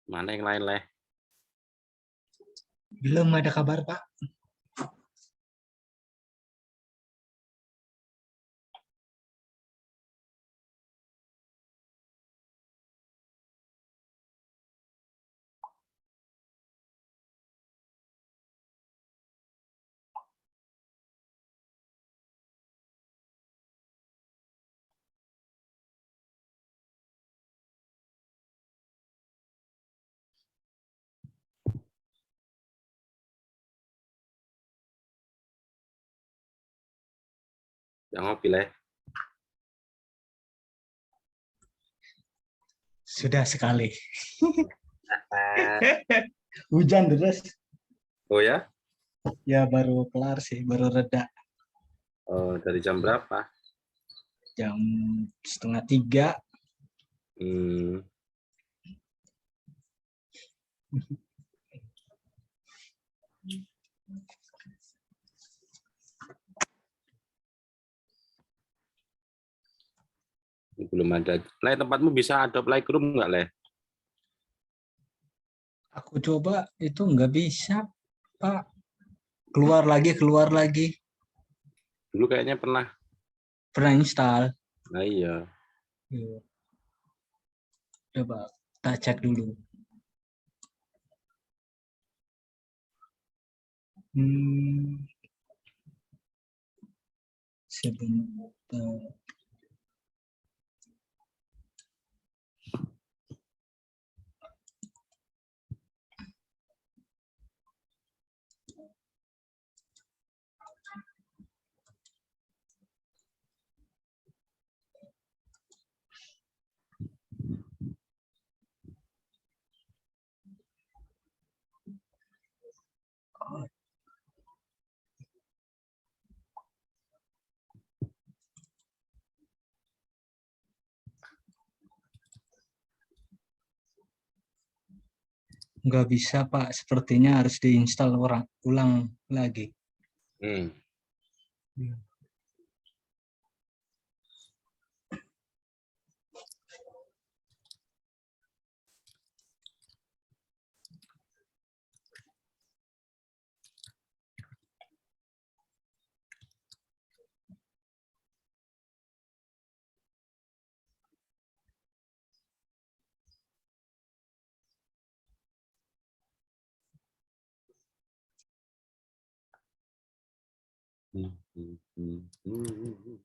Mana yang lain, Leh? Belum ada kabar, Pak. Yang ngopi, Leh. Sudah sekali. Hujan deras. Oh ya? Ya baru kelar sih, baru reda. Oh, dari jam berapa? Jam 2:30. Hmm, belum ada. Leh, tempatmu bisa adopt Lightroom nggak, Leh? Aku coba itu nggak bisa, Pak. Keluar lagi, keluar lagi. Dulu kayaknya pernah. Pernah install. Nah iya. Yuk, coba kita cek dulu. Hmm, sebentar. Nggak bisa, Pak. Sepertinya harus diinstal ulang lagi. Hmm. Hmm. Hmm. Hmm. Hmm.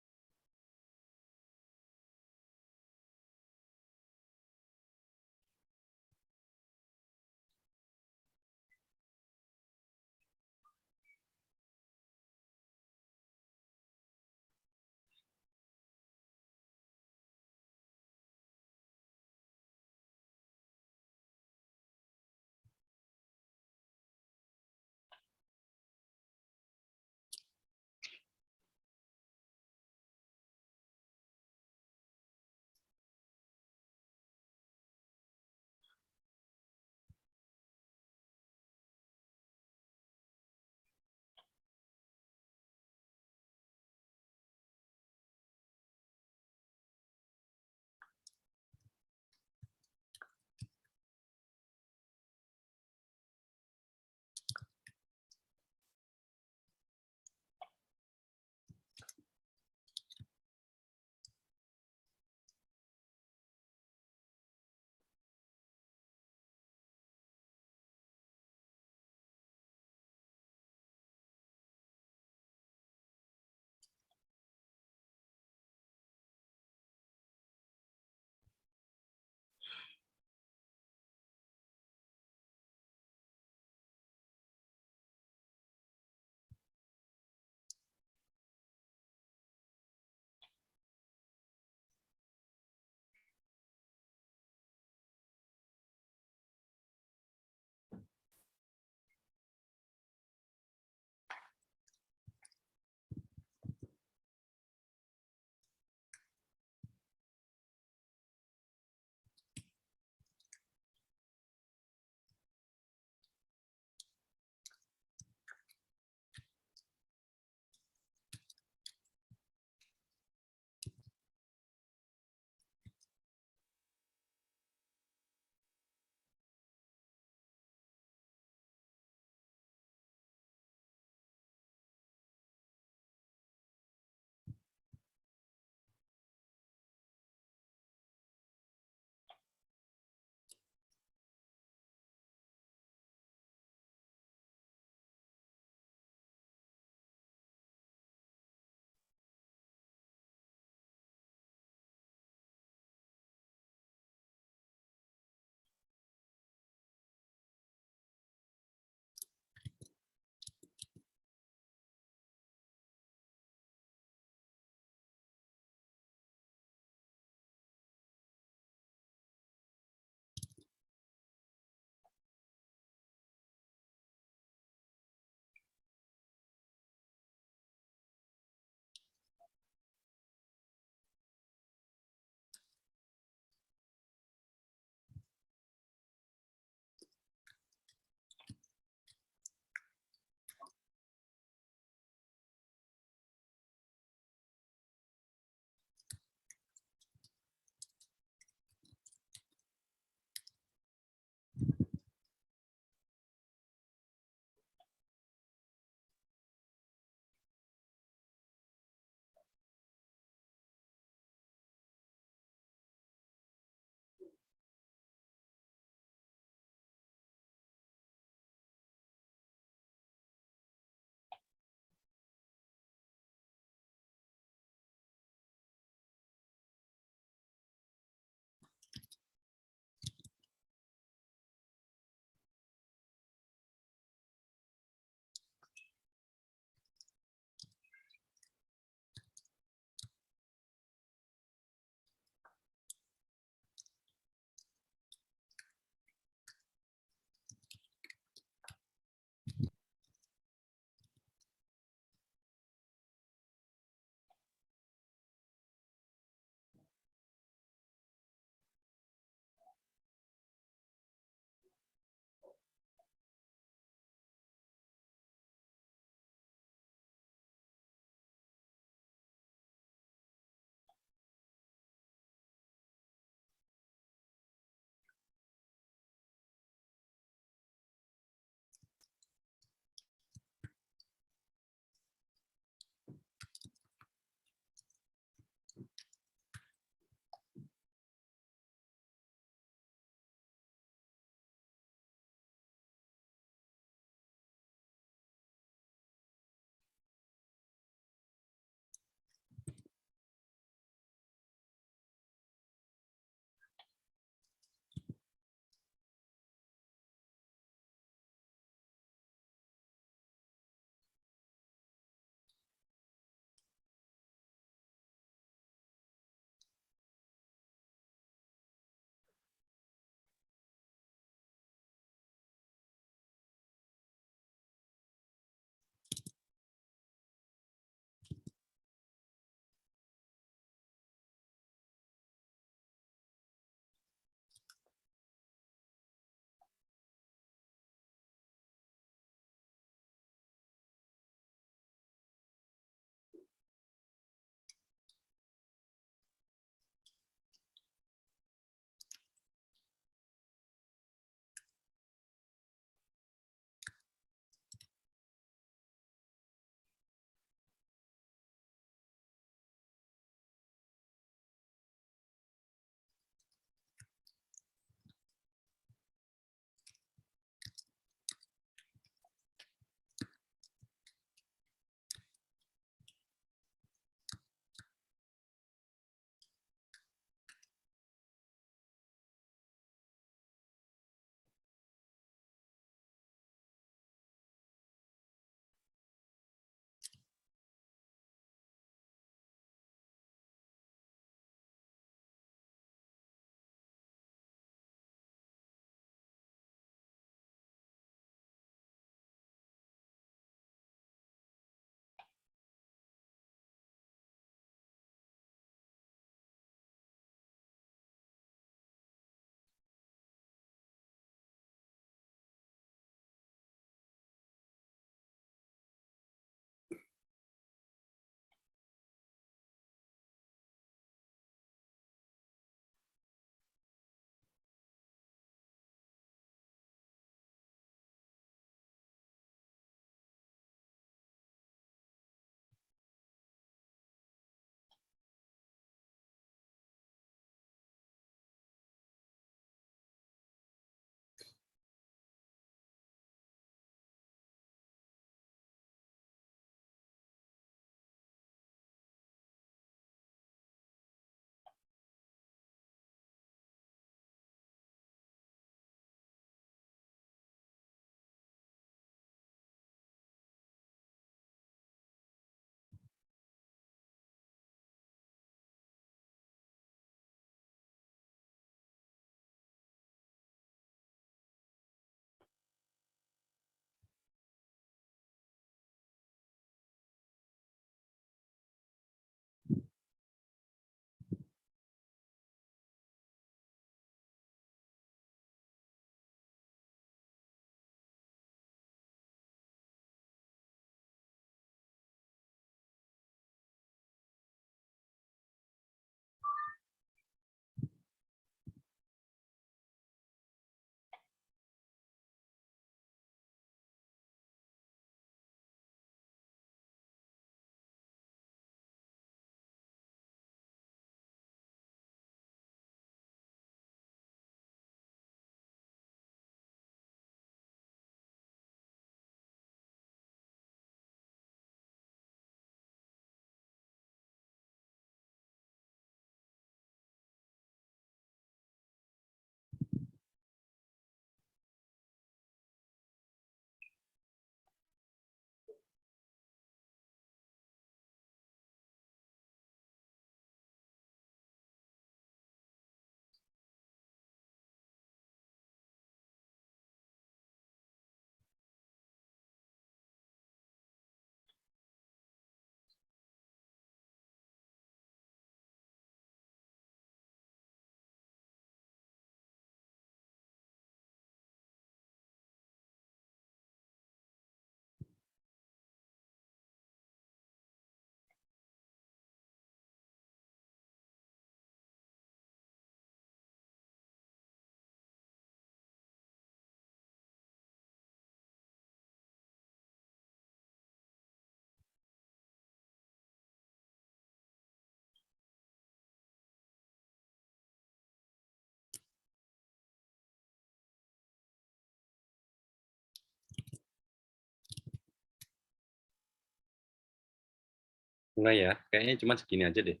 Mulai ya, kayaknya cuma segini aja deh.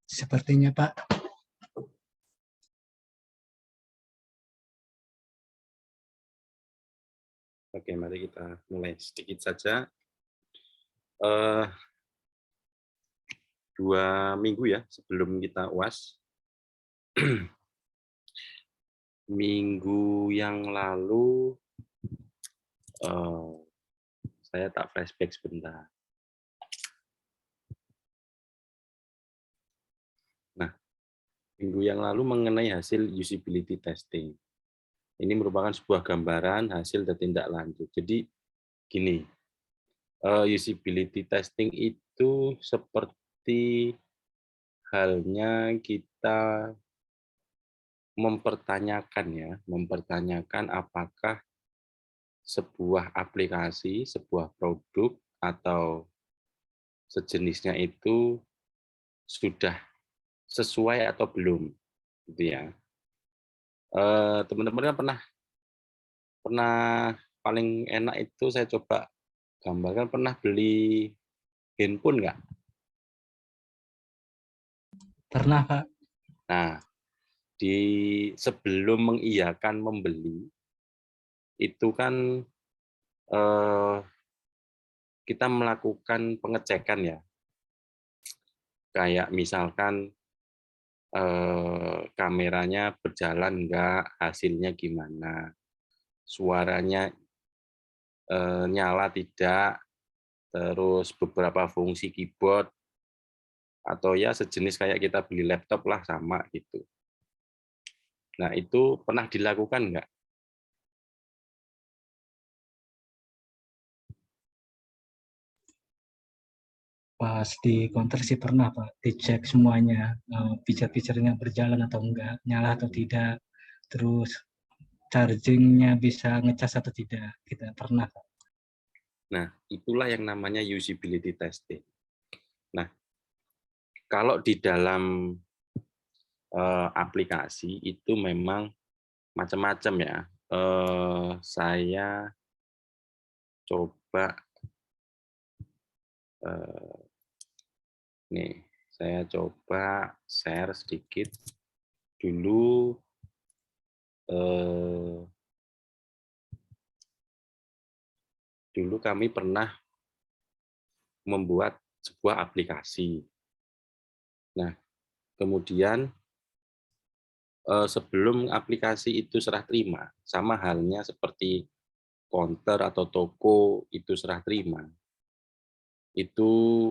Sepertinya Pak. Oke, mari kita mulai sedikit saja. Eh, 2 minggu ya sebelum kita UAS, minggu yang lalu eh, saya tak flashback sebentar. Nah, minggu yang lalu mengenai hasil usability testing. Ini merupakan sebuah gambaran hasil dan tindak lanjut. Jadi gini, usability testing itu seperti halnya kita mempertanyakan apakah sebuah aplikasi, sebuah produk atau sejenisnya itu sudah sesuai atau belum, gitu ya. Teman-teman kan pernah pernah paling enak itu saya coba gambarkan, pernah beli handphone nggak? Pernah Pak. Nah, di sebelum mengiyakan membeli itu kan eh, kita melakukan pengecekan ya, kayak misalkan kameranya berjalan nggak, hasilnya gimana, suaranya nyala tidak, terus beberapa fungsi keyboard, atau ya sejenis kayak kita beli laptop lah sama gitu. Nah itu pernah dilakukan nggak? Pas di counter sih pernah Pak, dicek semuanya, feature-featurenya berjalan atau enggak, nyala atau tidak, terus chargingnya bisa ngecas atau tidak, kita pernah Pak. Nah itulah yang namanya usability testing. Nah kalau di dalam aplikasi itu memang macam-macam ya. Saya coba nih, saya coba share sedikit dulu. Dulu kami pernah membuat sebuah aplikasi. Nah, kemudian sebelum aplikasi itu serah terima, sama halnya seperti counter atau toko itu serah terima, itu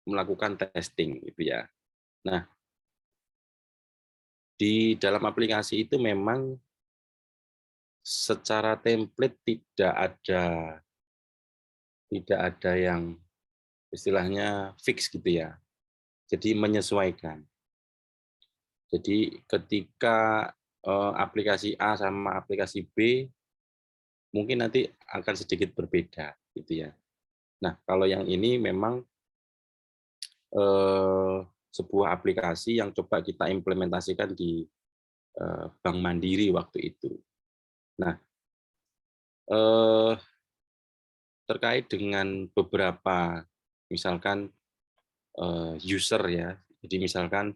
melakukan testing gitu ya. Nah, di dalam aplikasi itu memang secara template tidak ada yang istilahnya fix gitu ya. Jadi menyesuaikan. Jadi ketika aplikasi A sama aplikasi B mungkin nanti akan sedikit berbeda gitu ya. Nah, kalau yang ini memang eh, sebuah aplikasi yang coba kita implementasikan di Bank Mandiri waktu itu. Nah, eh, terkait dengan beberapa misalkan user ya. Jadi misalkan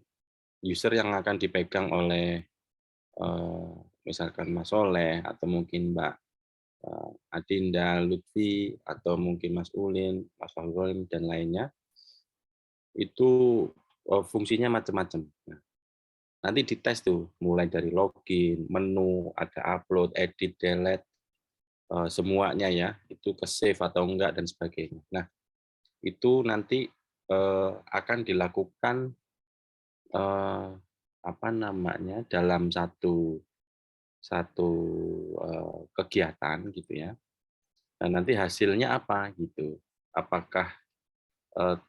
user yang akan dipegang oleh misalkan Mas Soleh atau mungkin Mbak Adinda, Lutfi, atau mungkin Mas Ulin, Mas Fahrolim, dan lainnya, itu fungsinya macam-macam. Nah, nanti dites tuh, mulai dari login, menu, ada upload, edit, delete, semuanya ya, itu ke save atau enggak, dan sebagainya. Nah, itu nanti akan dilakukan apa namanya dalam satu satu kegiatan gitu ya. Dan nanti hasilnya apa gitu? Apakah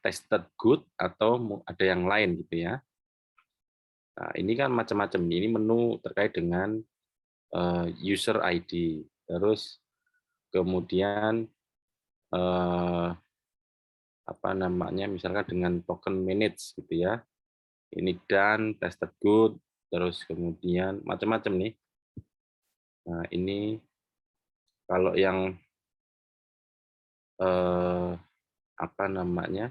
tested good atau ada yang lain gitu ya? Nah, ini kan macam-macam. Ini menu terkait dengan user ID, terus kemudian apa namanya, misalkan dengan token manage gitu ya. Ini done, tested good, terus kemudian macam-macam nih. Nah, ini kalau yang eh, apa namanya,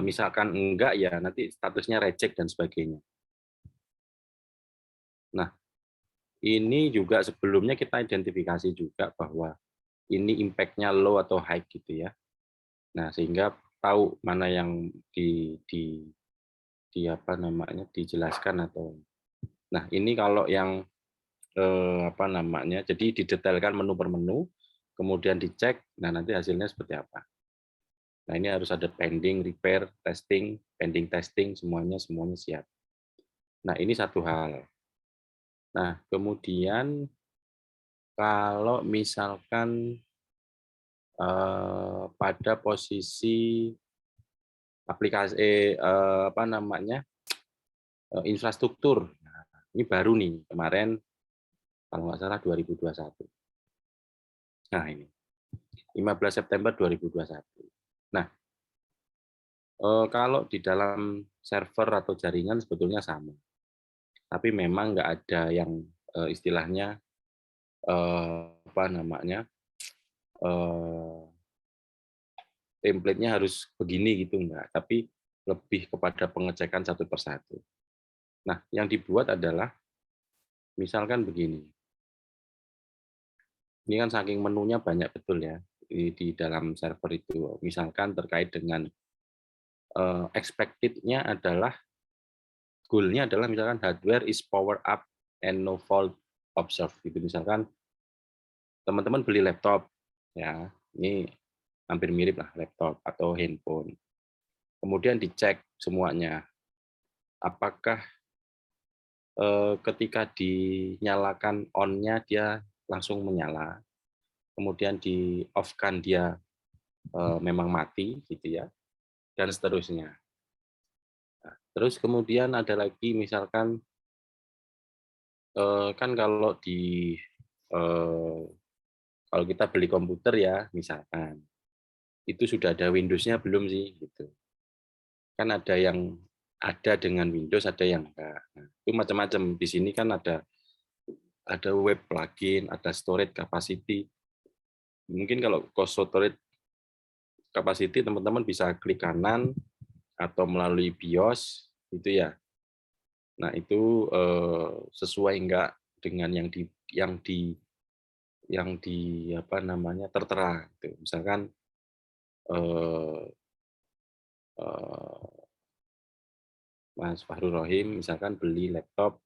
misalkan enggak ya nanti statusnya reject dan sebagainya. Nah, ini juga sebelumnya kita identifikasi juga bahwa ini impact-nya low atau high gitu ya. Nah, sehingga tahu mana yang di apa namanya, dijelaskan atau. Nah, ini kalau yang apa namanya, jadi didetailkan menu per menu, kemudian dicek, nah nanti hasilnya seperti apa. Nah, ini harus ada pending, repair, testing, pending testing, semuanya siap. Nah, ini satu hal. Nah, kemudian kalau misalkan pada posisi aplikasi apa namanya, infrastruktur. Nah, ini baru nih kemarin kalau nggak salah 2021. Nah, ini 15 September 2021. Nah, kalau di dalam server atau jaringan sebetulnya sama, tapi memang nggak ada yang istilahnya apa namanya, template-nya harus begini gitu enggak, tapi lebih kepada pengecekan satu persatu. Nah, yang dibuat adalah misalkan begini, ini kan saking menunya banyak betul ya di dalam server itu. Misalkan terkait dengan expected-nya adalah goal-nya adalah misalkan hardware is power up and no fault observed gitu. Misalkan teman-teman beli laptop ya, ini hampir mirip lah laptop atau handphone. Kemudian dicek semuanya. Apakah ketika dinyalakan on-nya dia langsung menyala, kemudian di off-kan dia memang mati gitu ya, dan seterusnya. Nah, terus kemudian ada lagi misalkan kan kalau kita beli komputer ya misalkan itu sudah ada Windows-nya belum sih gitu. Kan ada dengan Windows, ada yang enggak. Nah, itu macam-macam. Di sini kan ada web plugin, ada storage capacity. Mungkin kalau cost storage capacity teman-teman bisa klik kanan atau melalui BIOS gitu ya. Nah, itu sesuai enggak dengan yang di apa namanya tertera gitu. Misalkan eh, eh, Mas Fahrul Rohim misalkan beli laptop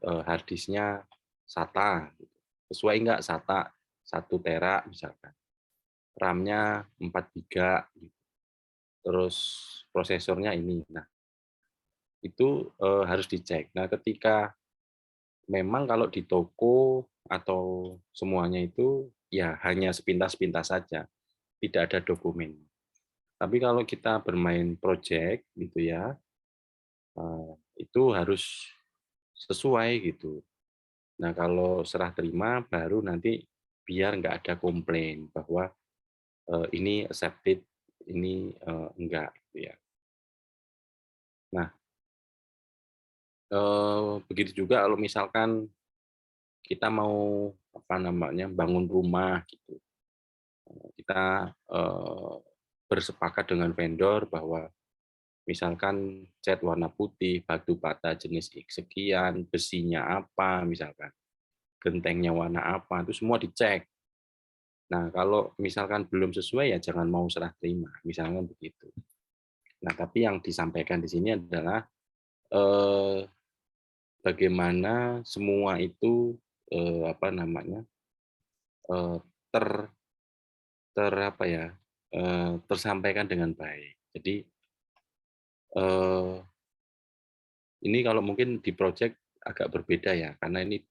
hard disknya SATA gitu. Sesuai enggak SATA 1 tera misalkan. RAM-nya 4 giga gitu. Terus prosesornya ini. Nah, itu harus dicek. Nah, ketika memang kalau di toko atau semuanya itu ya hanya sepintas-pintas saja, tidak ada dokumen. Tapi kalau kita bermain project gitu ya, itu harus sesuai gitu. Nah, kalau serah terima baru nanti biar nggak ada komplain bahwa ini accepted, ini enggak gitu ya. Nah, begitu juga kalau misalkan kita mau apa namanya bangun rumah gitu, kita bersepakat dengan vendor bahwa misalkan cat warna putih, batu bata jenis X sekian, besinya apa, misalkan gentengnya warna apa, itu semua dicek. Nah, kalau misalkan belum sesuai ya jangan mau serah terima, misalnya begitu. Nah, tapi yang disampaikan di sini adalah bagaimana semua itu apa namanya ter ter apa ya tersampaikan dengan baik. Jadi ini kalau mungkin di project agak berbeda ya, karena ini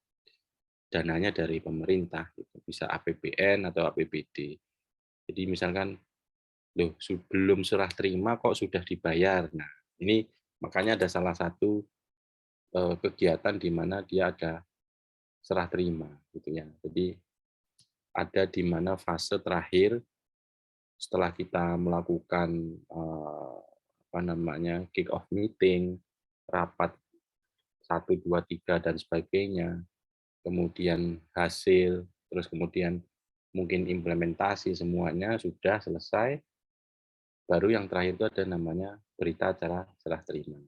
dananya dari pemerintah, gitu. Bisa APBN atau APBD. Jadi misalkan, loh belum serah terima kok sudah dibayar. Nah, ini makanya ada salah satu kegiatan di mana dia ada serah terima, gitu ya. Jadi ada di mana fase terakhir setelah kita melakukan apa namanya kick off meeting, rapat 1, 2, 3, dan sebagainya, kemudian hasil, terus kemudian mungkin implementasi, semuanya sudah selesai, baru yang terakhir itu ada namanya berita acara serah terima.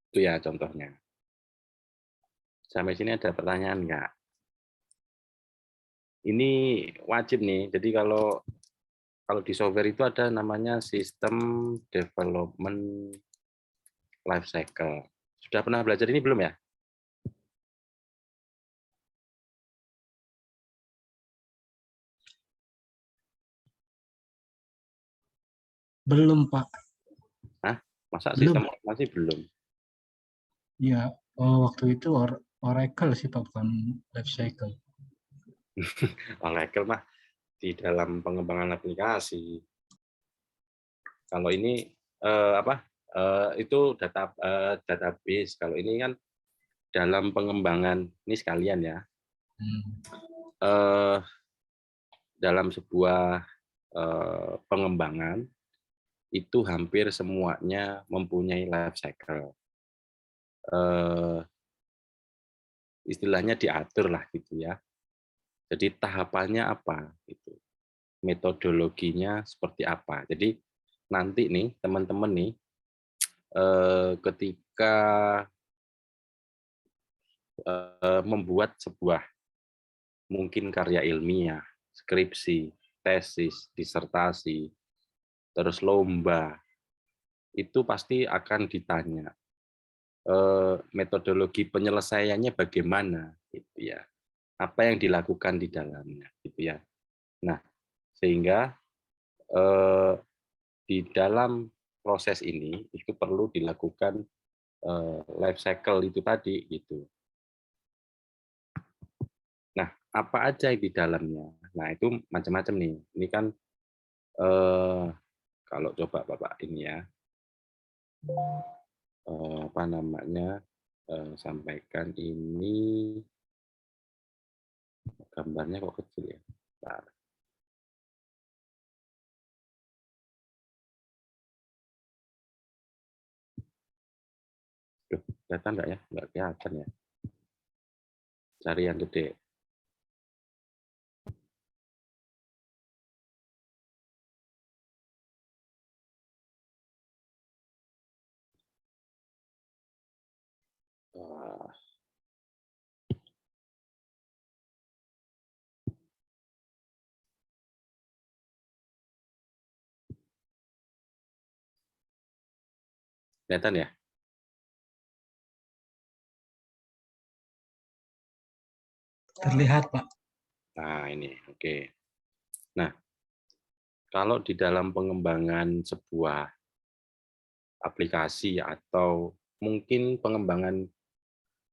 Itu ya contohnya. Sampai sini ada pertanyaan nggak? Ini wajib nih, jadi kalau di software itu ada namanya sistem development life cycle. Sudah pernah belajar ini belum ya? Belum, Pak. Hah? Masa Belum. sistem masih belum? Ya, waktu itu Oracle sih, Pak, bukan life cycle. Oracle mah di dalam pengembangan aplikasi. Kalau ini itu database. Kalau ini kan dalam pengembangan, ini sekalian ya. Dalam sebuah pengembangan itu hampir semuanya mempunyai life cycle. Istilahnya diatur lah gitu ya. Jadi tahapannya apa gitu. Metodologinya seperti apa. Jadi nanti nih teman-teman nih ketika membuat sebuah mungkin karya ilmiah, skripsi, tesis, disertasi, terus lomba, itu pasti akan ditanya metodologi penyelesaiannya bagaimana, gitu ya. Apa yang dilakukan di dalamnya, gitu ya. Nah, sehingga di dalam proses ini itu perlu dilakukan life cycle itu tadi, gitu. Nah, apa aja di dalamnya? Nah, itu macam-macam nih. Ini kan kalau coba Bapak ini ya, apa namanya, sampaikan ini, gambarnya kok kecil ya. Bentar. Duh, kelihatan nggak ya? Nggak kelihatan ya. Cari yang gede. Kelihatan ya? Terlihat, Pak. Nah, ini oke. Nah, kalau di dalam pengembangan sebuah aplikasi atau mungkin pengembangan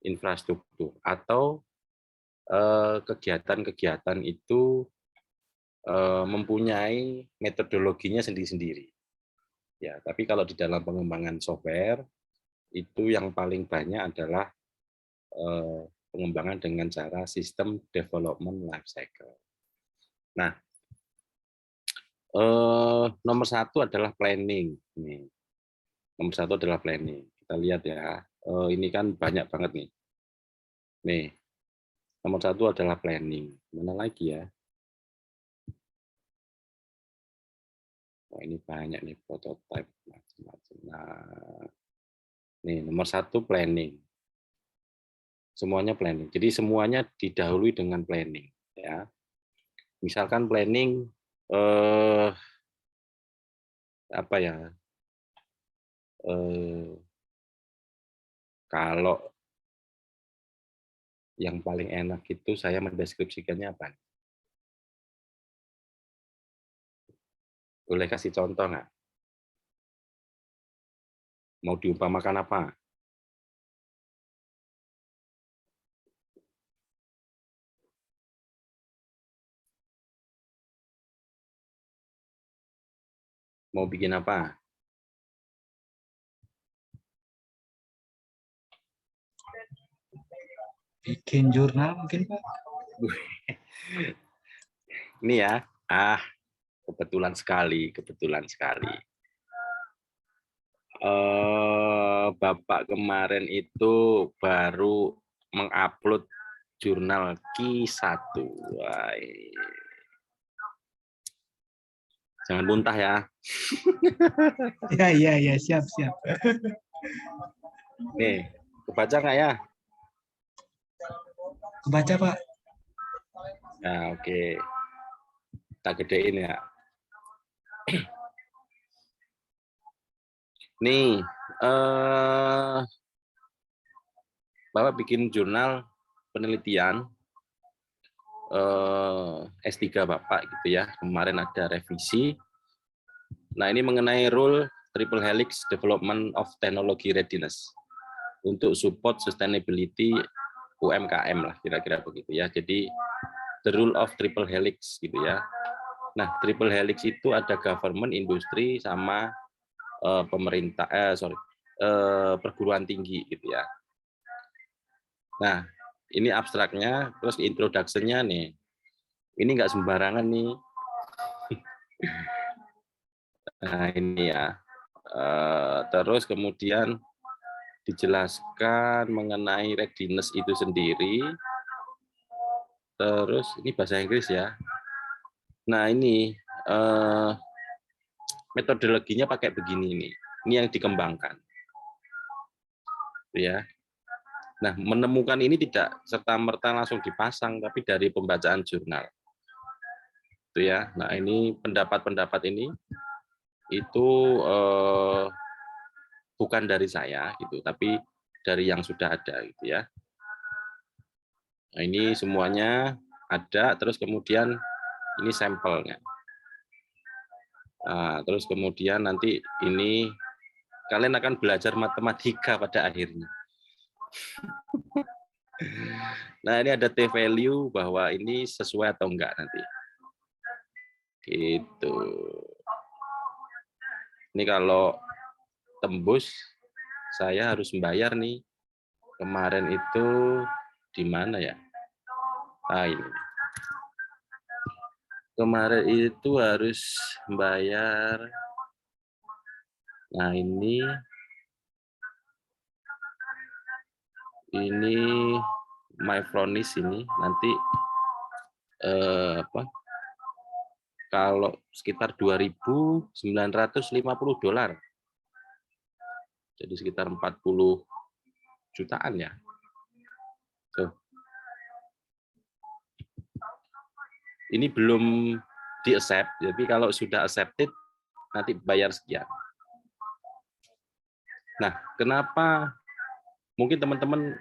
infrastruktur atau kegiatan-kegiatan itu mempunyai metodologinya sendiri-sendiri. Ya, tapi kalau di dalam pengembangan software itu yang paling banyak adalah pengembangan dengan cara sistem development life cycle. Nah, nomor satu adalah planning. Nih, nomor satu adalah planning. Kita lihat ya, ini kan banyak banget nih. Nih, nomor satu adalah planning. Mana lagi ya? Oh, ini banyak nih prototype macam-macam. Nah, nih nomor satu planning. Semuanya planning. Jadi semuanya didahului dengan planning. Ya, misalkan planning apa ya? Kalau yang paling enak itu saya mendeskripsikannya apa? Boleh kasih contoh nggak? Mau diumpamakan apa? Mau bikin apa? Bikin jurnal mungkin, Pak. Ini ya, kebetulan sekali, kebetulan sekali. Bapak kemarin itu baru mengupload jurnal Q1. Wah, jangan muntah ya. Ya, siap, siap. Nih, kebaca nggak ya? Kebaca, Pak. Nah, oke. Kita gedein ya. Nih, Bapak bikin jurnal penelitian S3 Bapak gitu ya. Kemarin ada revisi. Nah, ini mengenai role triple helix development of technology readiness untuk support sustainability UMKM lah, kira-kira begitu ya. Jadi the rule of triple helix gitu ya. Nah, triple helix itu ada government, industri, sama pemerintah, perguruan tinggi gitu ya. Nah, ini abstraknya, terus introduction-nya nih. Ini nggak sembarangan nih. Nah, ini ya. Terus kemudian dijelaskan mengenai readiness itu sendiri. Terus ini bahasa Inggris ya. Nah, ini metodologinya pakai begini nih. Ini yang dikembangkan. Ya. Nah, menemukan ini tidak serta-merta langsung dipasang, tapi dari pembacaan jurnal. Itu ya. Nah, ini pendapat-pendapat ini itu bukan dari saya gitu, tapi dari yang sudah ada gitu ya. Nah, ini semuanya ada, terus kemudian ini sampelnya. Nah, terus kemudian nanti ini kalian akan belajar matematika pada akhirnya. Nah, ini ada T-value bahwa ini sesuai atau enggak nanti. Gitu. Ini kalau tembus, saya harus membayar nih. Kemarin itu di mana ya? Ah, ini. Kemarin itu harus bayar. Nah, ini Myfronis ini nanti apa? Kalau sekitar $2.950. Jadi sekitar 40 jutaan ya. Tuh. Ini belum di-accept, jadi kalau sudah accepted nanti bayar sekian. Nah, kenapa mungkin teman-teman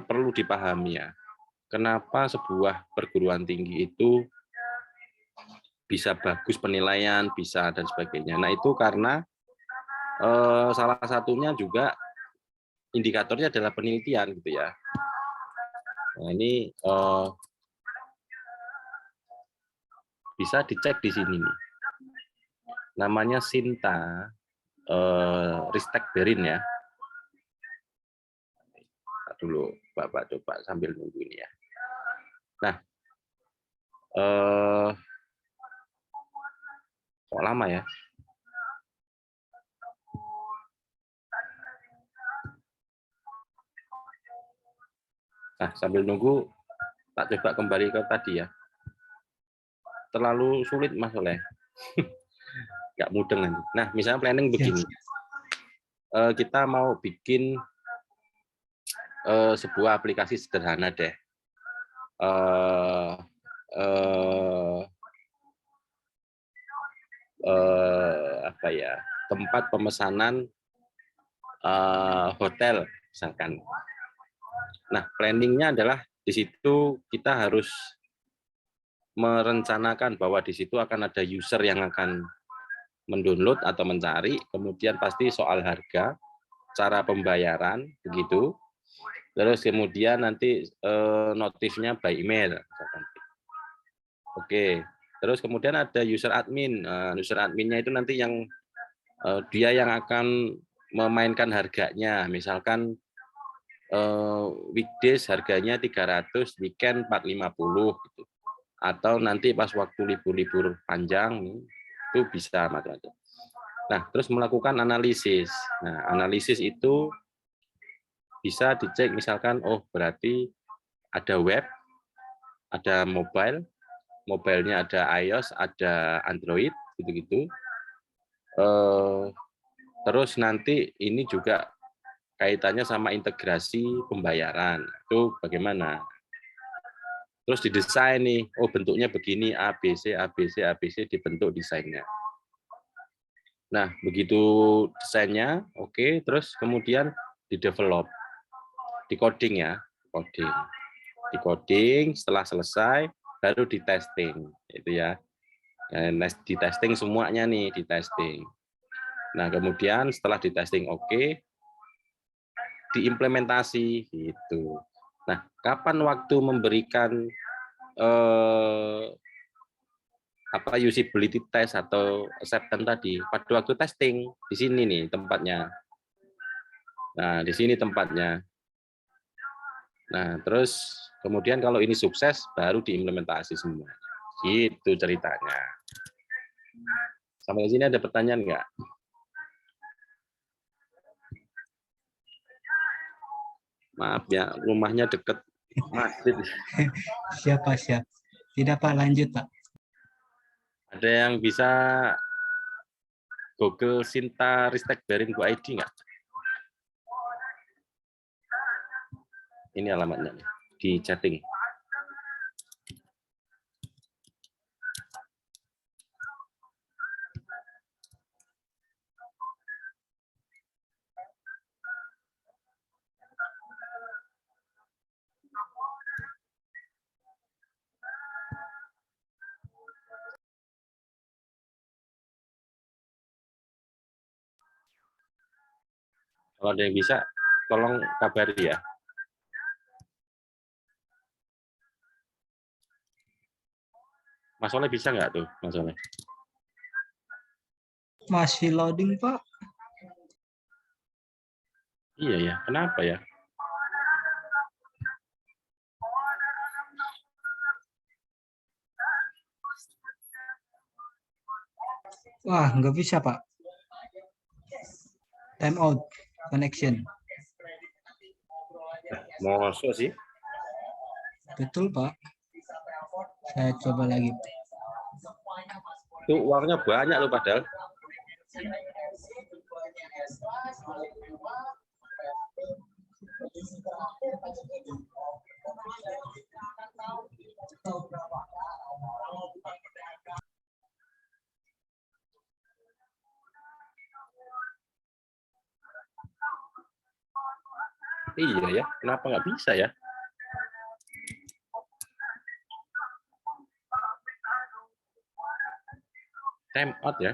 perlu dipahami ya, kenapa sebuah perguruan tinggi itu bisa bagus penilaian, bisa dan sebagainya. Nah, itu karena salah satunya juga indikatornya adalah penelitian gitu ya. Nah, ini bisa dicek di sini nih. Namanya Sinta Ristek-Berin ya. Dulu Bapak coba sambil nunggu ini ya. Nah, kok lama ya? Nah, sambil nunggu, tak coba kembali ke tadi ya. Terlalu sulit Mas Oleh. Nggak mudeng nanti. Nah, misalnya planning begini. Kita mau bikin sebuah aplikasi sederhana deh. Apa ya? Tempat pemesanan hotel misalkan. Nah, planningnya adalah di situ kita harus merencanakan bahwa di situ akan ada user yang akan mendownload atau mencari, kemudian pasti soal harga, cara pembayaran, begitu. Terus kemudian nanti notifnya by email. Oke, terus kemudian ada user admin. User adminnya itu nanti yang dia yang akan memainkan harganya. Misalkan weekdays harganya 300, weekend 450 gitu. Atau nanti pas waktu libur-libur panjang itu bisa macam-macam. Nah, terus melakukan analisis. Nah, analisis itu bisa dicek misalkan, oh berarti ada web, ada mobile, mobilenya ada iOS, ada Android, gitu-gitu. Terus nanti ini juga kaitannya sama integrasi pembayaran. Itu bagaimana? Terus didesain nih, oh bentuknya begini, A, B, C, A, B, C, A, B, C, dibentuk desainnya. Nah, begitu desainnya, oke, terus kemudian di-develop, di-coding ya, coding. Di-coding, setelah selesai, baru di-testing, itu ya. Di-testing semuanya nih, di-testing. Nah, kemudian setelah di-testing oke, diimplementasi, gitu. Nah, kapan waktu memberikan usability test atau acceptance tadi? Pada waktu testing, di sini nih tempatnya. Nah, di sini tempatnya. Nah, terus kemudian kalau ini sukses, baru diimplementasi semua. Gitu ceritanya. Sampai sini ada pertanyaan nggak? Maaf ya, rumahnya deket masjid. Siapa siap? Tidak Pak, lanjut Pak. Ada yang bisa Google Sinta Ristek Berin Go ID nggak? Ini alamatnya di chatting. Kalau ada yang bisa, tolong kabari ya. Mas Soleh bisa nggak tuh, Mas Soleh? Masih loading Pak. Iya ya, kenapa ya? Wah, nggak bisa Pak. Time out connection. Masuk sih. Betul Pak. Saya coba lagi. Itu uangnya banyak loh padahal. Iya ya, kenapa nggak bisa ya? Time out ya.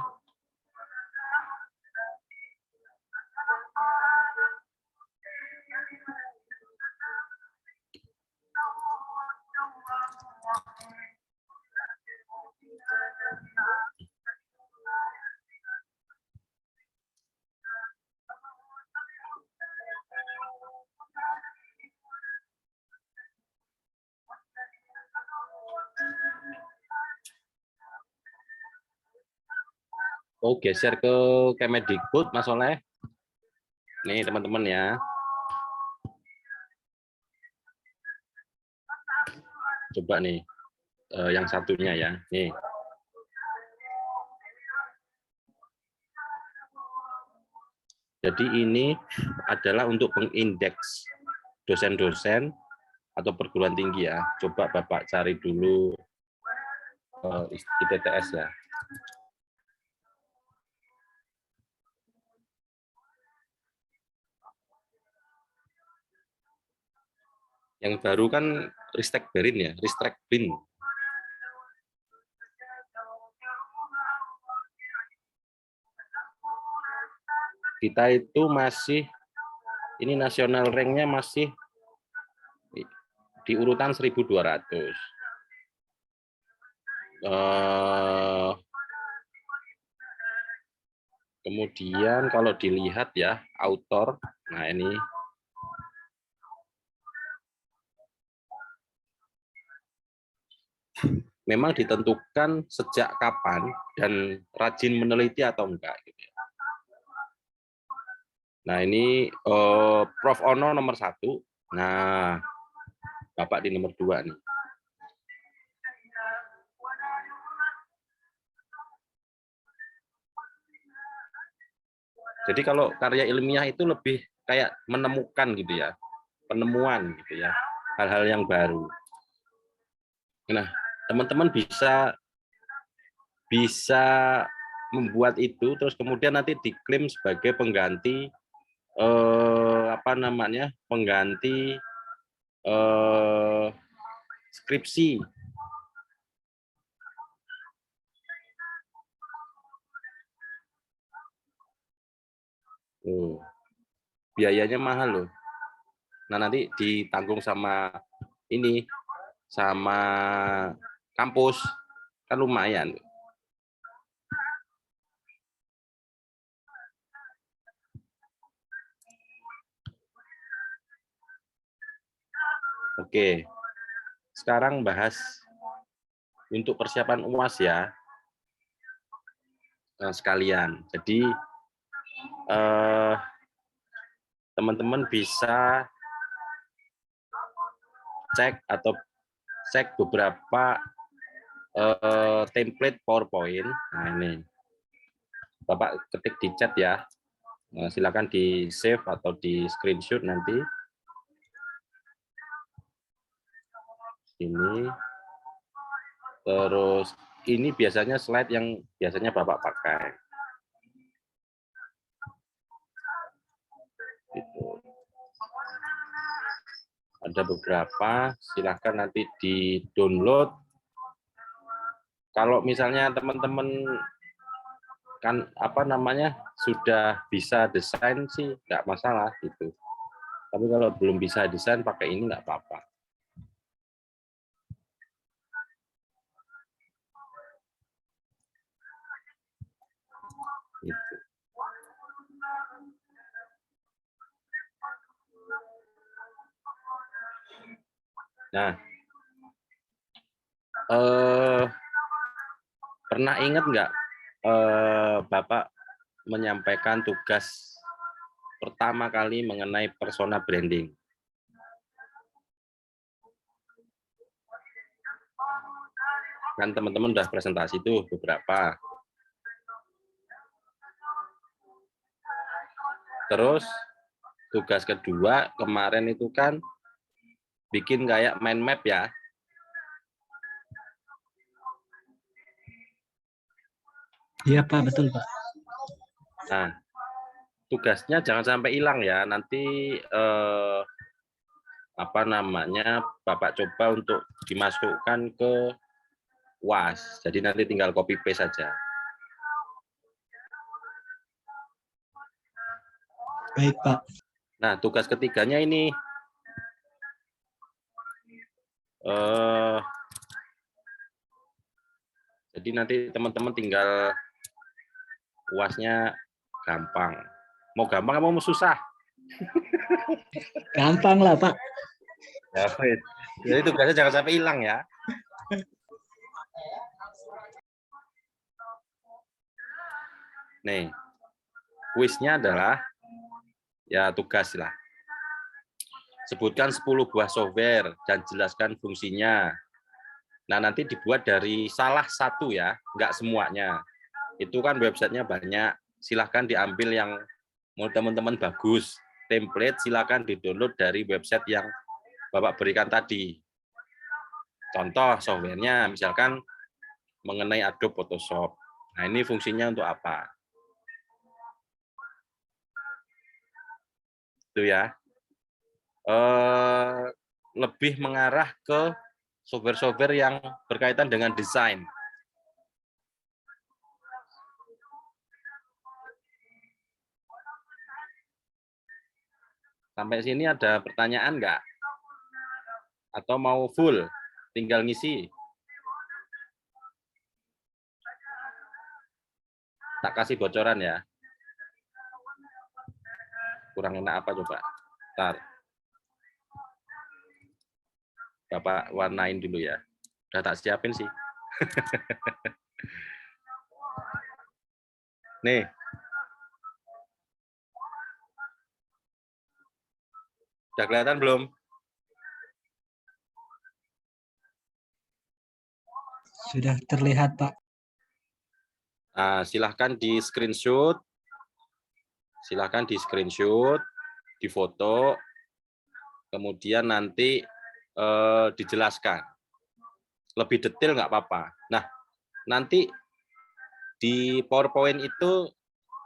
Oh, geser ke Kemendikbud, Mas Soleh. Nih, teman-teman ya. Coba nih, yang satunya ya. Nih. Jadi ini adalah untuk mengindeks dosen-dosen atau perguruan tinggi ya. Coba Bapak cari dulu ITTS ya. Yang baru kan Ristek Berin ya, Ristek Bin. Kita itu masih, ini nasional ranknya masih di urutan 1200. Kemudian kalau dilihat ya, autor, nah ini memang ditentukan sejak kapan dan rajin meneliti atau enggak gitu ya. Nah, ini Prof. Ono nomor 1. Nah, Bapak di nomor 2 nih. Jadi kalau karya ilmiah itu lebih kayak menemukan gitu ya, penemuan gitu ya, hal-hal yang baru. Nah, teman-teman bisa membuat itu, terus kemudian nanti diklaim sebagai pengganti apa namanya, pengganti skripsi. Biayanya mahal loh. Nah, nanti ditanggung sama ini, sama kampus, kan lumayan. Oke, sekarang bahas untuk persiapan UAS ya, sekalian. Jadi teman-teman bisa cek beberapa template PowerPoint. Nah, ini Bapak ketik di chat ya. Nah, silakan di save atau di screenshot nanti. Ini terus ini biasanya slide yang biasanya Bapak pakai. Gitu. Ada beberapa, silahkan nanti di-download. Kalau misalnya teman-teman kan apa namanya sudah bisa desain sih nggak masalah gitu. Tapi kalau belum bisa desain pakai ini nggak apa-apa. Gitu. Nah, pernah ingat nggak Bapak menyampaikan tugas pertama kali mengenai persona branding? Kan teman-teman udah presentasi tuh beberapa. Terus tugas kedua kemarin itu kan bikin kayak mind map ya. Iya Pak, betul Pak. Nah, tugasnya jangan sampai hilang ya. Nanti apa namanya Bapak coba untuk dimasukkan ke UAS. Jadi nanti tinggal copy paste saja. Baik Pak. Nah, tugas ketiganya ini jadi nanti teman-teman tinggal UAS-nya gampang. Mau gampang apa mau susah? Gampang lah Pak. Ya, jadi tugasnya jangan sampai hilang ya. Nih, kuisnya adalah ya tugas lah. Sebutkan 10 buah software dan jelaskan fungsinya. Nah, nanti dibuat dari salah satu ya, nggak semuanya. Itu kan websitenya banyak. Silahkan diambil yang menurut teman-teman bagus. Template silahkan di-download dari website yang Bapak berikan tadi. Contoh softwarenya, misalkan mengenai Adobe Photoshop. Nah, ini fungsinya untuk apa? Itu ya. Lebih mengarah ke software-software yang berkaitan dengan desain. Sampai sini ada pertanyaan nggak? Atau mau full? Tinggal ngisi. Tak kasih bocoran ya. Kurang enak apa coba? Ntar. Bapak warnain dulu ya. Udah tak siapin sih. Nih. Sudah kelihatan belum? Sudah terlihat, Pak. Nah, silahkan di screenshot, di foto, kemudian nanti dijelaskan. Lebih detail nggak apa-apa. Nah, nanti di PowerPoint itu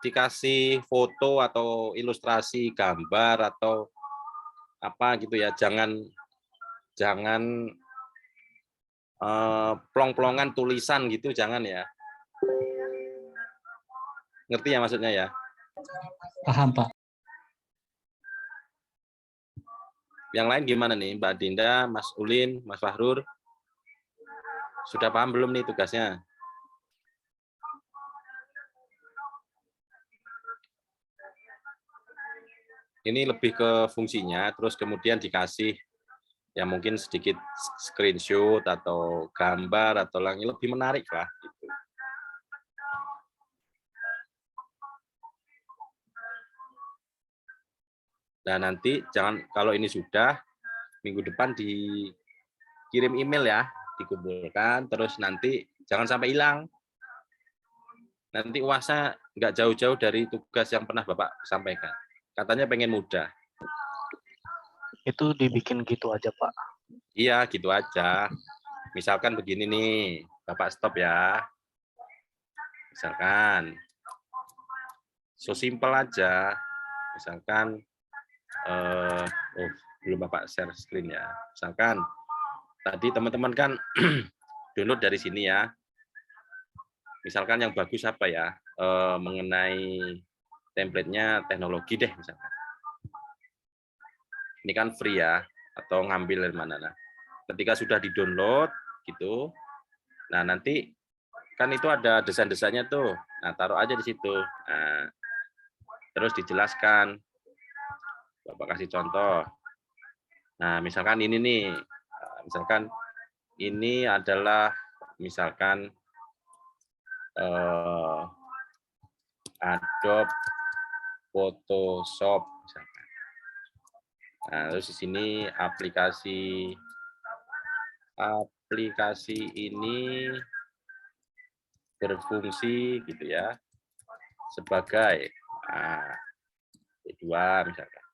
dikasih foto atau ilustrasi gambar atau apa gitu ya, jangan plong-plongan tulisan gitu, jangan ya. Ngerti ya maksudnya ya? Paham, Pak. Yang lain gimana nih, Mbak Dinda, Mas Ulin, Mas Fahrur? Sudah paham belum nih tugasnya? Ini lebih ke fungsinya, terus kemudian dikasih ya mungkin sedikit screenshot atau gambar atau lebih menarik lah. Gitu. Nah nanti jangan, kalau ini sudah, minggu depan dikirim email ya, dikumpulkan, terus nanti jangan sampai hilang. Nanti UASnya nggak jauh-jauh dari tugas yang pernah Bapak sampaikan. Katanya pengen mudah. Itu dibikin gitu aja, Pak. Iya, gitu aja. Misalkan begini nih, Bapak stop ya. Misalkan, so simple aja. Misalkan, belum Bapak share screen ya. Misalkan, tadi teman-teman kan download dari sini ya. Misalkan yang bagus apa ya, mengenai template-nya teknologi deh misalkan. Ini kan free ya, atau ngambil dari mana. Nah, ketika sudah di-download gitu, nah nanti kan itu ada desain-desainnya tuh. Nah, taruh aja di situ. Nah, terus dijelaskan. Bapak kasih contoh. Nah, misalkan ini nih. Misalkan ini adalah misalkan Adobe Photoshop misalkan. Nah, terus di sini aplikasi ini berfungsi gitu ya sebagai kedua misalkan.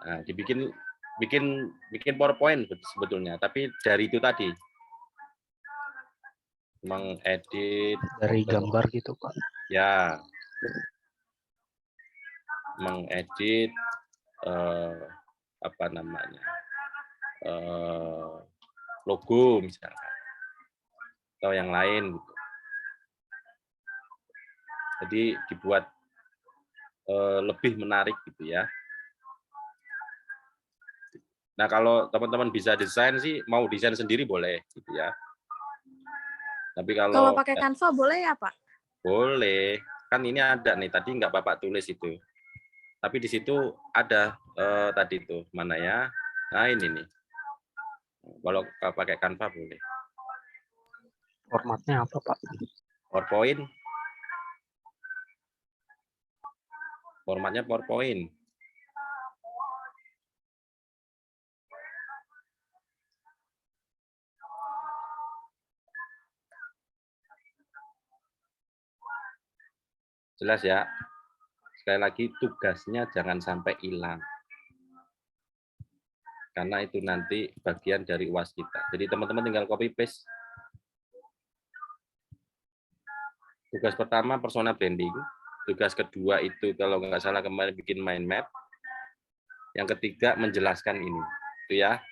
Nah, bikin PowerPoint sebetulnya, tapi dari itu tadi mengedit Dari gambar gitu, Pak. ya, mengedit apa namanya logo misalkan atau yang lain gitu. Jadi dibuat lebih menarik gitu ya. Nah kalau teman-teman bisa desain sih, mau desain sendiri boleh gitu ya. Tapi kalau pakai Canva boleh ya Pak? Boleh, kan ini ada nih, tadi nggak Bapak tulis itu. Tapi di situ ada tadi tuh, mana ya? Nah ini nih, kalau pakai Canva boleh. Formatnya apa, Pak? PowerPoint. Formatnya PowerPoint. Jelas ya? Sekali lagi, tugasnya jangan sampai hilang. Karena itu nanti bagian dari UAS kita. Jadi teman-teman tinggal copy paste. Tugas pertama persona branding. Tugas kedua itu kalau nggak salah kemarin bikin mind map. Yang ketiga menjelaskan ini. Itu ya.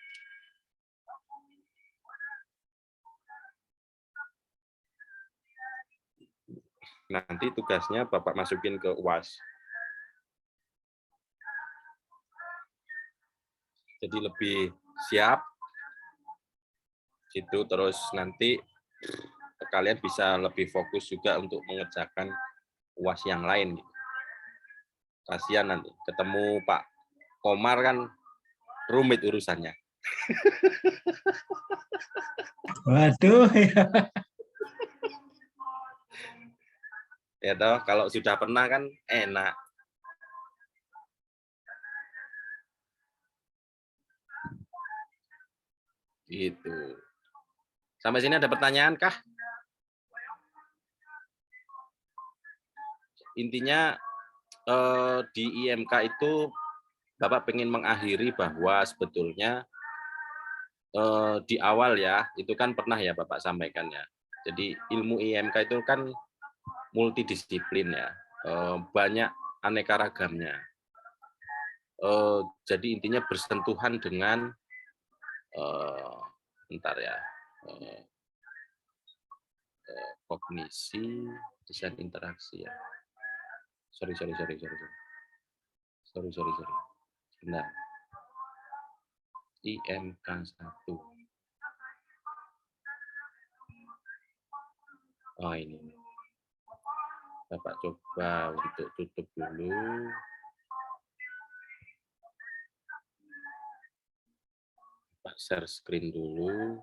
Nanti tugasnya Bapak masukin ke UAS. Jadi lebih siap. Itu terus nanti kalian bisa lebih fokus juga untuk mengerjakan UAS yang lain. Kasihan nanti ketemu Pak Komar kan rumit urusannya. Waduh, ya. Ya toh, kalau sudah pernah kan enak. Gitu. Sampai sini ada pertanyaan kah? Intinya di IMK itu Bapak pengen mengakhiri bahwa sebetulnya di awal ya, itu kan pernah ya Bapak sampaikan ya. Jadi ilmu IMK itu kan multidisiplin ya, banyak aneka ragamnya. Jadi intinya bersentuhan dengan bentar ya, kognisi, desain interaksi ya. Sorry. Benar. IMK 1. Oh ini. Bapak coba untuk tutup dulu. Bapak share screen dulu.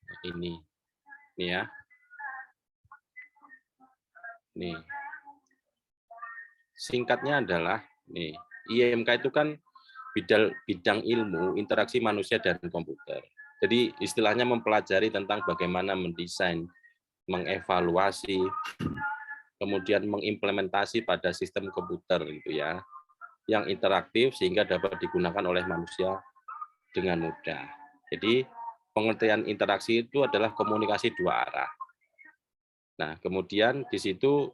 Nah, ini ya. Nih. Singkatnya adalah nih, IMK itu kan bidang ilmu interaksi manusia dan komputer. Jadi istilahnya mempelajari tentang bagaimana mendesain, mengevaluasi, kemudian mengimplementasi pada sistem komputer gitu ya, yang interaktif sehingga dapat digunakan oleh manusia dengan mudah. Jadi pengertian interaksi itu adalah komunikasi dua arah. Nah, kemudian di situ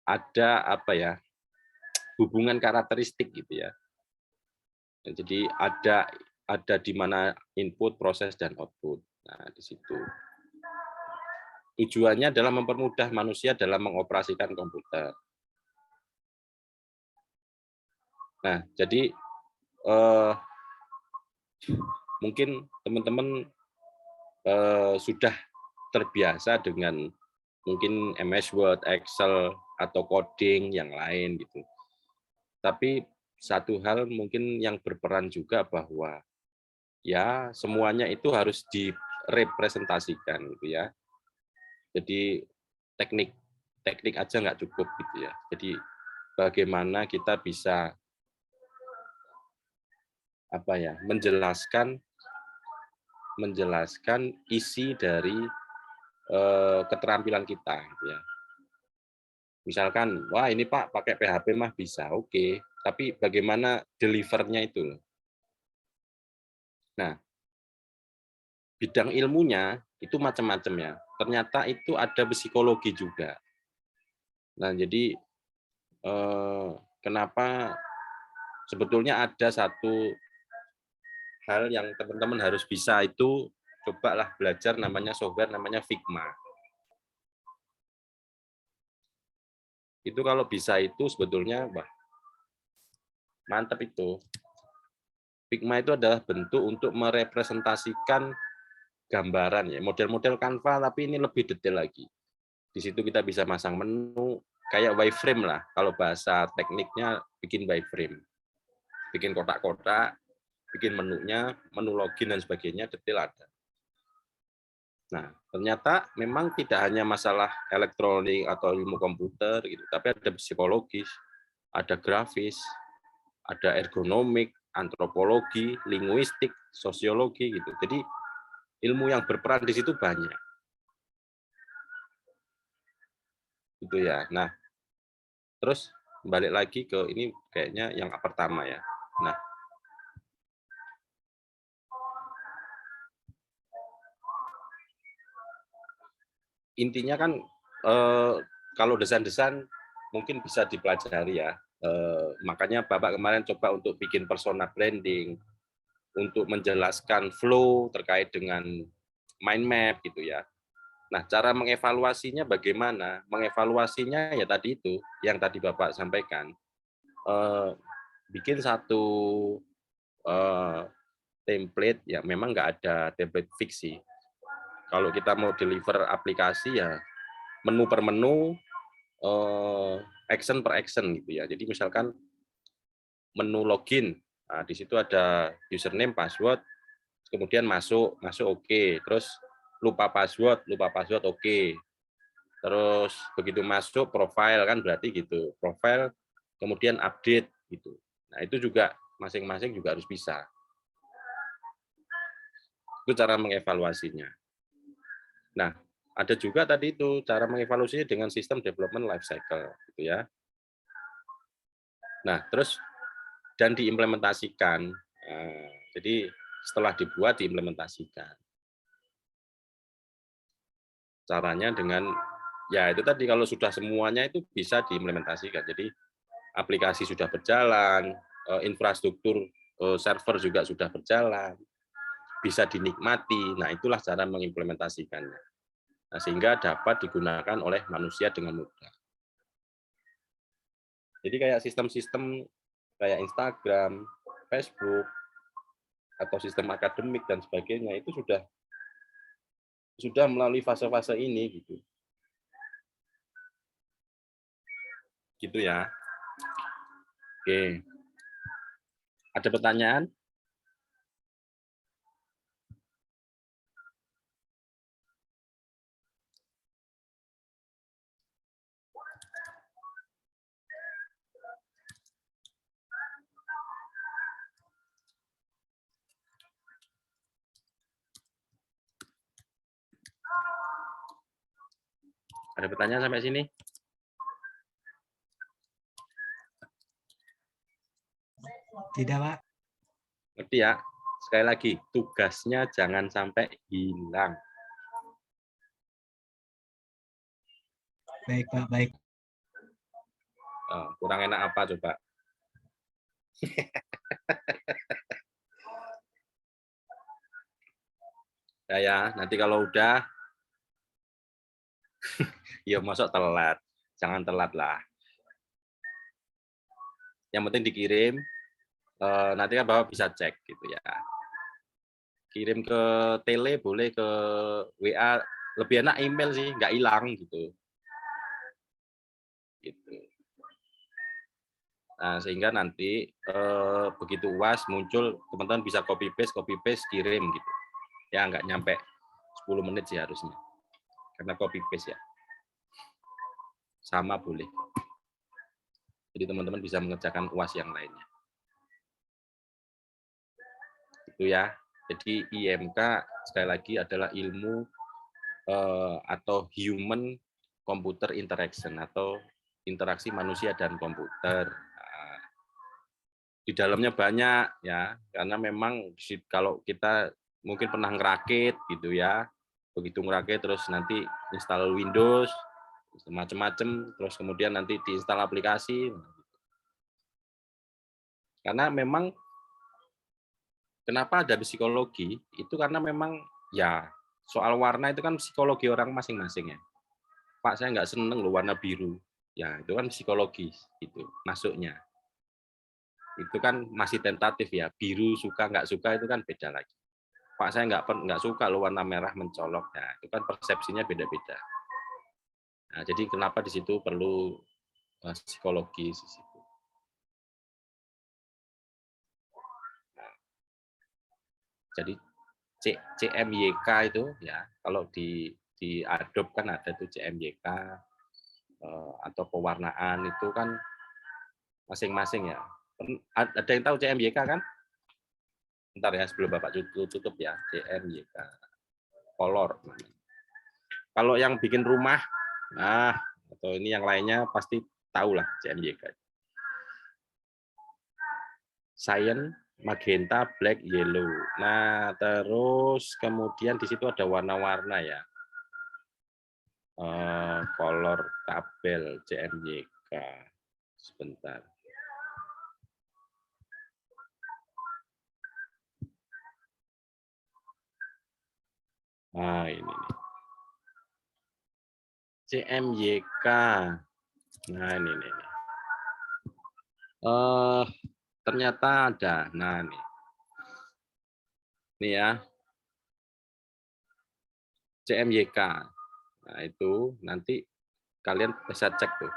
ada apa ya? Hubungan karakteristik gitu ya. Jadi ada di mana input, proses dan output. Nah, di situ. Tujuannya adalah mempermudah manusia dalam mengoperasikan komputer. Nah, jadi mungkin teman-teman sudah terbiasa dengan mungkin MS Word, Excel, atau coding yang lain gitu. Tapi satu hal mungkin yang berperan juga bahwa ya semuanya itu harus direpresentasikan gitu ya. Jadi teknik aja nggak cukup gitu ya. Jadi bagaimana kita bisa apa ya menjelaskan isi dari keterampilan kita gitu ya. Misalkan, wah ini Pak pakai PHP mah bisa, oke. Tapi bagaimana delivernya itu? Nah, bidang ilmunya itu macam-macam ya. Ternyata itu ada psikologi juga. Nah, jadi kenapa sebetulnya ada satu hal yang teman-teman harus bisa itu, cobalah belajar namanya software namanya Figma. Itu kalau bisa itu sebetulnya mantap itu. Figma itu adalah bentuk untuk merepresentasikan gambaran ya, model-model Canva tapi ini lebih detail lagi. Di situ kita bisa masang menu kayak wireframe lah. Kalau bahasa tekniknya bikin wireframe. Bikin kotak-kotak, bikin menunya, menu login dan sebagainya detail ada. Nah, ternyata memang tidak hanya masalah elektronik atau ilmu komputer gitu, tapi ada psikologis, ada grafis, ada ergonomik, antropologi, linguistik, sosiologi gitu. Jadi ilmu yang berperan di situ banyak. Gitu ya. Nah, terus balik lagi ke ini kayaknya yang pertama ya. Nah, intinya kan kalau desain-desain mungkin bisa dipelajari ya. Makanya Bapak kemarin coba untuk bikin persona branding, untuk menjelaskan flow terkait dengan mind map gitu ya. Nah, cara mengevaluasinya bagaimana? Mengevaluasinya ya tadi itu, yang tadi Bapak sampaikan, bikin satu template, ya memang nggak ada template fix sih. Kalau kita mau deliver aplikasi ya menu per menu, action per action gitu ya. Jadi misalkan menu login, nah, di situ ada username, password, kemudian masuk oke, terus lupa password oke. Terus begitu masuk profile kan berarti gitu, profile kemudian update gitu. Nah, itu juga masing-masing juga harus bisa. Itu cara mengevaluasinya. Nah, ada juga tadi itu cara mengevaluasinya dengan sistem development life cycle, gitu ya. Nah, terus dan diimplementasikan. Jadi setelah dibuat diimplementasikan. Caranya dengan ya itu tadi kalau sudah semuanya itu bisa diimplementasikan. Jadi aplikasi sudah berjalan, infrastruktur server juga sudah berjalan, bisa dinikmati. Nah, itulah cara mengimplementasikannya. Nah, sehingga dapat digunakan oleh manusia dengan mudah. Jadi kayak sistem-sistem kayak Instagram, Facebook, atau sistem akademik dan sebagainya itu sudah melalui fase-fase ini gitu. Gitu ya. Oke. Ada pertanyaan? Ada pertanyaan sampai sini? Tidak, Pak. Ngerti ya? Sekali lagi, tugasnya jangan sampai hilang. Baik, Pak. Baik. Kurang enak apa coba? Ya, nanti kalau udah, ya masuk telat. Jangan telat lah. Yang penting dikirim, nanti kan Bapak bisa cek gitu ya. Kirim ke tele, boleh ke WA, lebih enak email sih, nggak hilang gitu. Gitu. Nah, sehingga nanti begitu UAS muncul, teman-teman bisa copy paste kirim gitu. Ya nggak nyampe 10 menit sih harusnya. Karena copy paste ya. Sama boleh. Jadi teman-teman bisa mengerjakan UAS yang lainnya. Itu ya. Jadi IMK sekali lagi adalah ilmu atau human computer interaction atau interaksi manusia dan komputer. Nah, di dalamnya banyak ya, karena memang kalau kita mungkin pernah ngerakit gitu ya, begitu ngerakit terus nanti install Windows macam-macam, terus kemudian nanti diinstal aplikasi. Karena memang kenapa ada psikologi itu karena memang ya soal warna itu kan psikologi orang masing-masing ya. Pak, saya nggak seneng loh warna biru. Ya itu kan psikologis gitu masuknya. Itu kan masih tentatif ya. Biru suka nggak suka itu kan beda lagi. Pak, saya nggak suka loh warna merah mencolok. Nah, itu kan persepsinya beda-beda. Nah, jadi kenapa di situ perlu psikologis di situ. Nah, jadi CMYK itu ya kalau di Adobe kan ada tuh CMYK atau pewarnaan itu kan masing-masing ya. Ada yang tahu CMYK kan? Bentar ya sebelum Bapak tutup ya, CMYK. Color. Kalau yang bikin rumah, nah atau ini yang lainnya pasti tahu lah CMYK. Cyan, magenta, black, yellow. Nah, terus kemudian di situ ada warna-warna ya. Color tabel CMYK. Sebentar. Nah, ini nih. CMYK. Nah, ini nih. Ternyata ada. Nah, nih. Ini ya. CMYK. Nah, itu nanti kalian bisa cek tuh.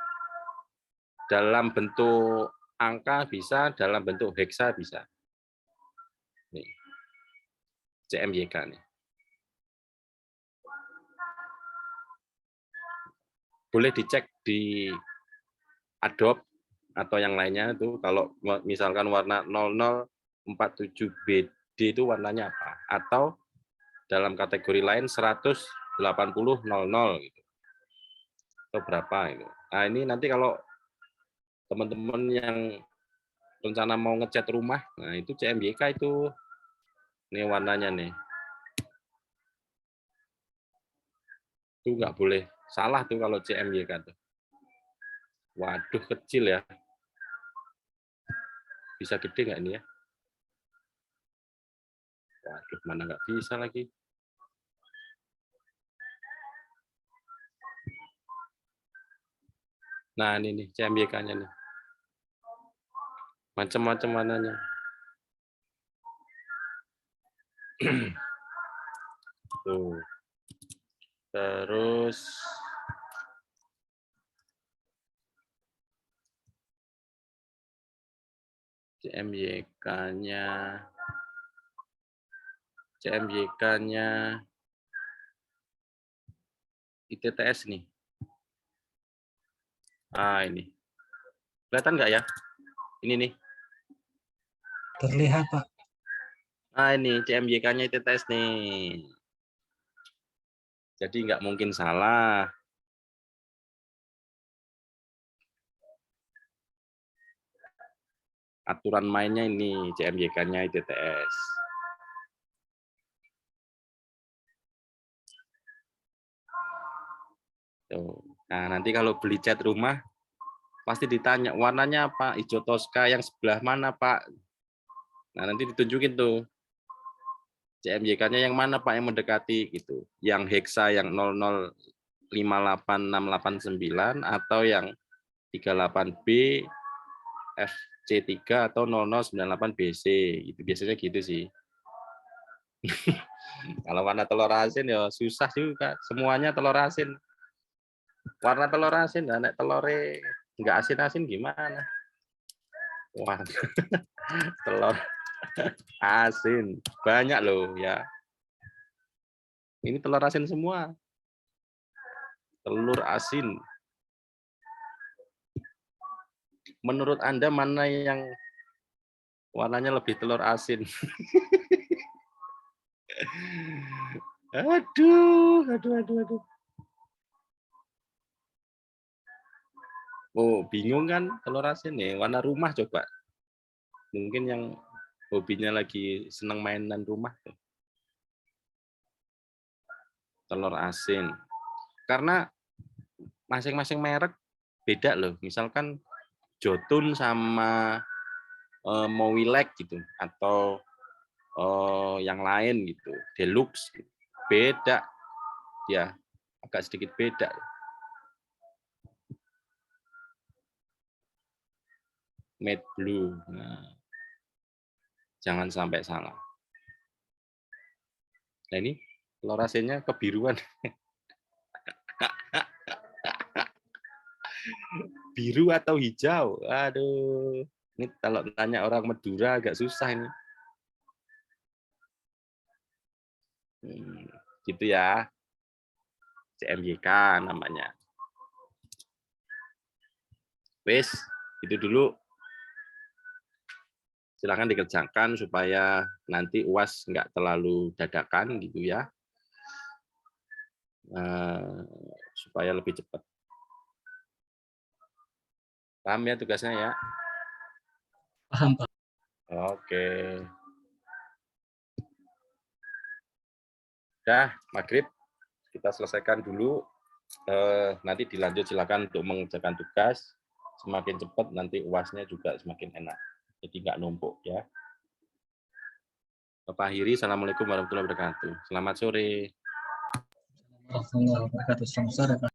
Dalam bentuk angka bisa, dalam bentuk heksa bisa. Nih. CMYK nih. Boleh dicek di Adobe atau yang lainnya itu kalau misalkan warna 0047BD itu warnanya apa, atau dalam kategori lain 180 gitu. Atau berapa itu. Nah, ini nanti kalau teman-teman yang rencana mau ngecat rumah, nah itu CMYK itu. Ini warnanya nih. Itu nggak boleh salah tuh kalau CMYK tuh. Waduh, kecil ya. Bisa gede nggak ini ya? Waduh, mana nggak bisa lagi. Nah, ini nih CMYK-nya nih. Macam-macam warnanya. Tuh. Terus CMYK-nya ITTS nih. Ah, ini. Kelihatan nggak ya? Ini nih. Terlihat, Pak. Ah, ini CMYK-nya ITTS nih. Jadi nggak mungkin salah. Aturan mainnya ini CMYK-nya ITTS. Tuh. Nah, nanti kalau beli cat rumah pasti ditanya warnanya apa, hijau toska yang sebelah mana Pak. Nah, nanti ditunjukin tuh CMYK-nya yang mana Pak yang mendekati gitu. Yang hexa yang 0058689 atau yang 38B FC3 atau 0098BC gitu. Biasanya gitu sih. Kalau warna telur asin ya susah juga. Semuanya telur asin. Warna telur asin, nek telurnya nggak asin-asin gimana? Wah, telur asin banyak loh ya. Ini telur asin semua. Telur asin. Menurut Anda mana yang warnanya lebih telur asin? Aduh. Oh, bingung kan telur asin nih, warna rumah coba. Mungkin yang hobinya lagi seneng mainan rumah tuh. Telur asin. Karena masing-masing merek beda loh. Misalkan Jotun sama Mowilek gitu atau yang lain gitu, Deluxe gitu. Beda. Ya, agak sedikit beda. Made blue. Nah, jangan sampai salah. Nah, ini telur asinnya kebiruan. Biru atau hijau? Aduh. Ini kalau tanya orang Madura agak susah ini. Gitu ya. CMYK namanya. Wes, itu dulu. Silakan dikerjakan supaya nanti UAS nggak terlalu dadakan gitu ya. Supaya lebih cepat. Paham ya tugasnya ya? Paham, Pak. Oke. Dah, maghrib. Kita selesaikan dulu. Nanti dilanjut silakan untuk mengerjakan tugas. Semakin cepat nanti UAS-nya juga semakin enak. Jadi nggak numpuk ya. Bapak akhiri, Assalamualaikum warahmatullahi wabarakatuh. Selamat sore. Warahmatullahi wabarakatuh. Selamat sore, Pak.